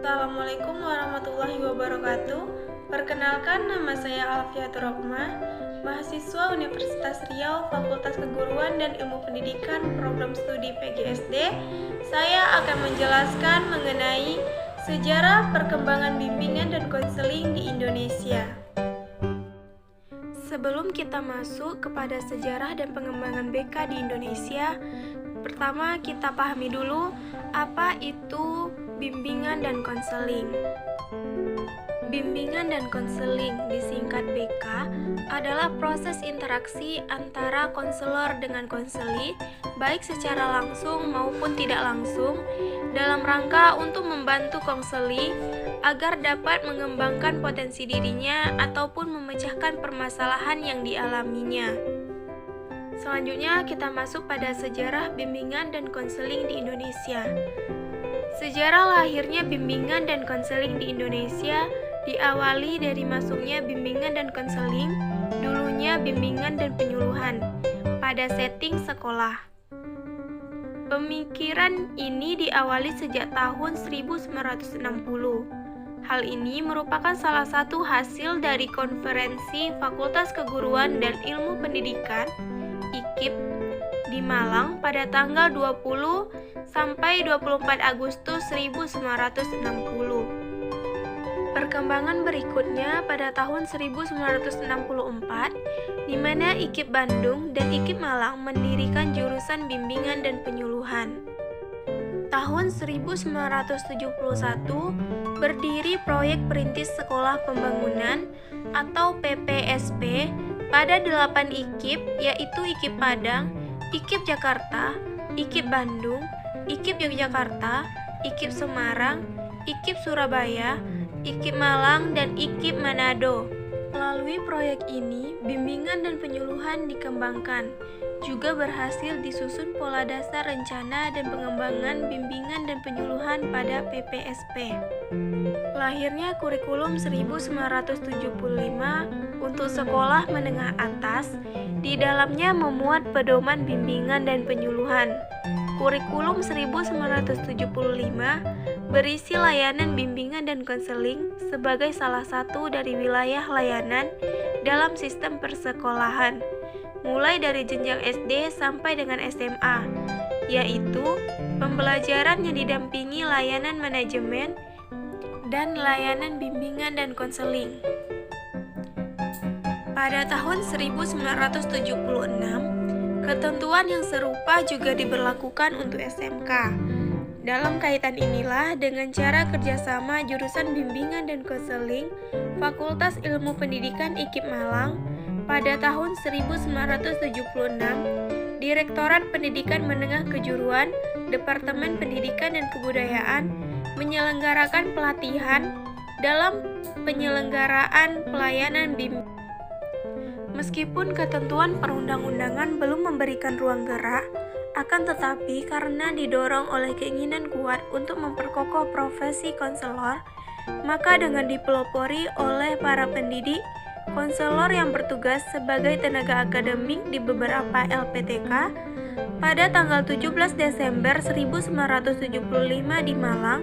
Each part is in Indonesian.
Assalamualaikum warahmatullahi wabarakatuh. Perkenalkan, nama saya Alfiatur Rohmah, mahasiswa Universitas Riau, Fakultas Keguruan dan Ilmu Pendidikan, Program Studi PGSD. Saya akan menjelaskan mengenai sejarah perkembangan bimbingan dan konseling di Indonesia. Sebelum kita masuk kepada sejarah dan pengembangan BK di Indonesia, pertama kita pahami dulu apa itu bimbingan dan konseling. Bimbingan dan konseling, disingkat BK, adalah proses interaksi antara konselor dengan konseli, baik secara langsung maupun tidak langsung, dalam rangka untuk membantu konseli agar dapat mengembangkan potensi dirinya ataupun memecahkan permasalahan yang dialaminya. Selanjutnya kita masuk pada sejarah bimbingan dan konseling di Indonesia. Sejarah lahirnya bimbingan dan konseling di Indonesia diawali dari masuknya bimbingan dan konseling, dulunya bimbingan dan penyuluhan, pada setting sekolah. Pemikiran ini diawali sejak tahun 1960. Hal ini merupakan salah satu hasil dari konferensi Fakultas Keguruan dan Ilmu Pendidikan IKIP di Malang pada tanggal 20 sampai 24 Agustus 1960. Perkembangan berikutnya pada tahun 1964, di mana IKIP Bandung dan IKIP Malang mendirikan jurusan bimbingan dan penyuluhan. Tahun 1971, berdiri proyek Perintis Sekolah Pembangunan atau PPSP pada 8 IKIP, yaitu IKIP Padang, IKIP Jakarta, IKIP Bandung, IKIP Yogyakarta, IKIP Semarang, IKIP Surabaya, IKIP Malang, dan IKIP Manado. Melalui proyek ini, bimbingan dan penyuluhan dikembangkan. Juga berhasil disusun pola dasar rencana dan pengembangan bimbingan dan penyuluhan pada PPSP. Lahirnya kurikulum 1975 untuk sekolah menengah atas, di dalamnya memuat pedoman bimbingan dan penyuluhan. Kurikulum 1975 berisi layanan bimbingan dan konseling sebagai salah satu dari wilayah layanan dalam sistem persekolahan, mulai dari jenjang SD sampai dengan SMA, yaitu pembelajaran yang didampingi layanan manajemen dan layanan bimbingan dan konseling. Pada tahun 1976, ketentuan yang serupa juga diberlakukan untuk SMK. Dalam kaitan inilah, dengan cara kerjasama jurusan bimbingan dan konseling Fakultas Ilmu Pendidikan IKIP Malang, pada tahun 1976, Direktorat Pendidikan Menengah Kejuruan, Departemen Pendidikan dan Kebudayaan menyelenggarakan pelatihan dalam penyelenggaraan pelayanan bimbingan. Meskipun ketentuan perundang-undangan belum memberikan ruang gerak, akan tetapi karena didorong oleh keinginan kuat untuk memperkokoh profesi konselor, maka dengan dipelopori oleh para pendidik, konselor yang bertugas sebagai tenaga akademik di beberapa LPTK, pada tanggal 17 Desember 1975 di Malang,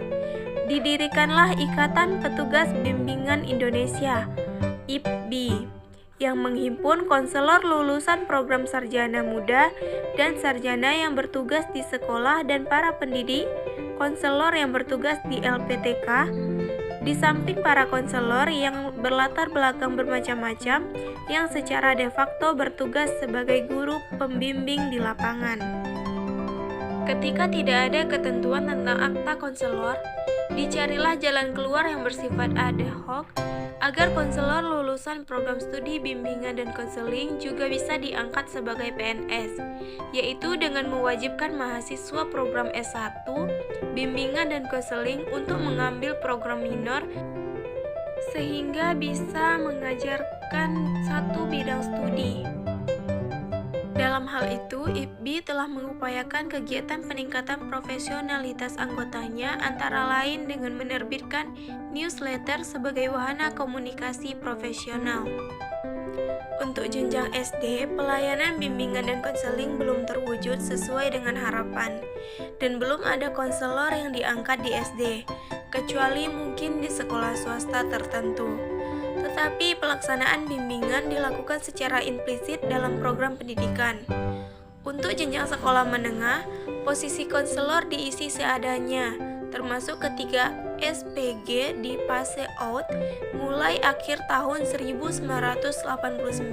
didirikanlah Ikatan Petugas Bimbingan Indonesia, IPBI, yang menghimpun konselor lulusan program sarjana muda dan sarjana yang bertugas di sekolah dan para pendidik, konselor yang bertugas di LPTK, di samping para konselor yang berlatar belakang bermacam-macam yang secara de facto bertugas sebagai guru pembimbing di lapangan. Ketika tidak ada ketentuan tentang akta konselor, dicarilah jalan keluar yang bersifat ad hoc agar konselor lulusan program studi bimbingan dan konseling juga bisa diangkat sebagai PNS, yaitu dengan mewajibkan mahasiswa program S1 bimbingan dan konseling untuk mengambil program minor sehingga bisa mengajarkan satu bidang studi. Dalam hal itu, IPBI telah mengupayakan kegiatan peningkatan profesionalitas anggotanya antara lain dengan menerbitkan newsletter sebagai wahana komunikasi profesional. Untuk jenjang SD, pelayanan bimbingan dan konseling belum terwujud sesuai dengan harapan, dan belum ada konselor yang diangkat di SD, kecuali mungkin di sekolah swasta tertentu. Tetapi pelaksanaan bimbingan dilakukan secara implisit dalam program pendidikan. Untuk jenjang sekolah menengah, posisi konselor diisi seadanya, termasuk ketiga SPG di phase out mulai akhir tahun 1989.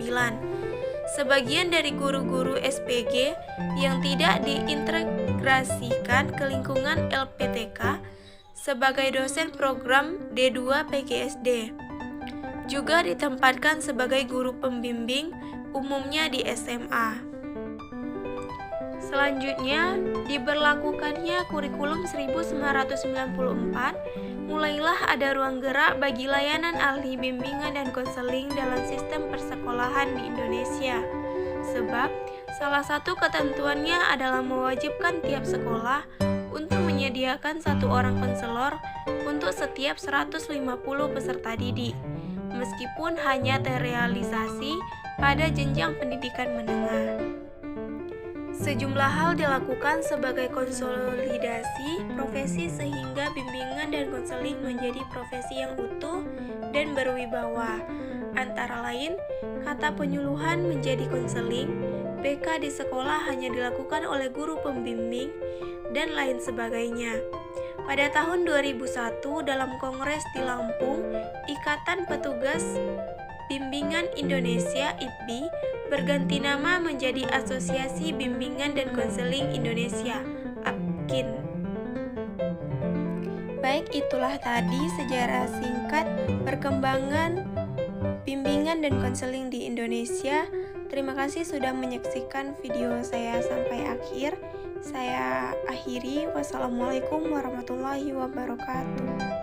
Sebagian dari guru-guru SPG yang tidak diintegrasikan ke lingkungan LPTK sebagai dosen program D2 PGSD juga ditempatkan sebagai guru pembimbing umumnya di SMA. Selanjutnya, diberlakukannya kurikulum 1994, mulailah ada ruang gerak bagi layanan ahli bimbingan dan konseling dalam sistem persekolahan di Indonesia. Sebab, salah satu ketentuannya adalah mewajibkan tiap sekolah untuk menyediakan satu orang konselor untuk setiap 150 peserta didik, meskipun hanya terrealisasi pada jenjang pendidikan menengah. Sejumlah hal dilakukan sebagai konsolidasi profesi sehingga bimbingan dan konseling menjadi profesi yang utuh dan berwibawa. Antara lain, kata penyuluhan menjadi konseling, BK di sekolah hanya dilakukan oleh guru pembimbing, dan lain sebagainya. Pada tahun 2001 dalam kongres di Lampung, Ikatan Petugas Bimbingan Indonesia (IPBI) berganti nama menjadi Asosiasi Bimbingan dan Konseling Indonesia (APKIN). Baik, itulah tadi sejarah singkat perkembangan bimbingan dan konseling di Indonesia. Terima kasih sudah menyaksikan video saya sampai akhir. Saya akhiri. Wassalamualaikum warahmatullahi wabarakatuh.